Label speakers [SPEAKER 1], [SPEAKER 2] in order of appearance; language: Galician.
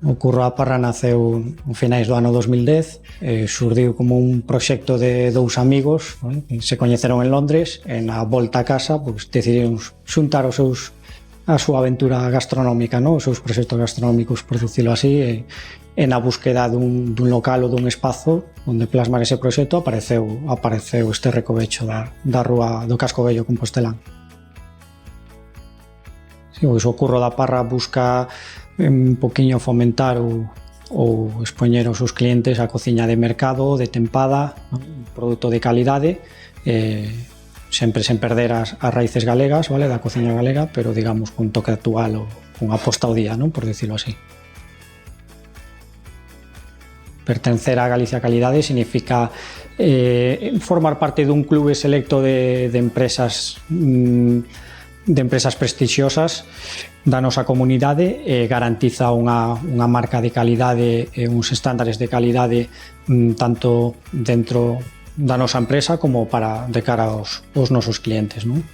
[SPEAKER 1] O Curro da Parra naceu en finais do ano 2010, xurdiu como un proxecto de dous amigos, que se coñeceron en Londres, e na volta a casa decidiron xuntar a súa aventura gastronómica, os seus proxectos gastronómicos, por dicilo así, e na búsqueda dun local ou dun espazo onde plasmar ese proxecto apareceu este recovecho da rúa do Casco Vello compostelán. O Curro da Parra busca un poquinho fomentar ou expoñer aos seus clientes a cociña de mercado, de tempada, un produto de calidade, sempre sen perder as raíces galegas, vale, da cociña galega, pero digamos con toque actual ou con aposta ao día, por decirlo así. Pertencer a Galicia Calidade significa formar parte dun clube selecto de empresas prestixiosas da nosa comunidade, garantiza unha marca de calidade e uns estándares de calidade tanto dentro da nosa empresa como de cara aos nosos clientes, non?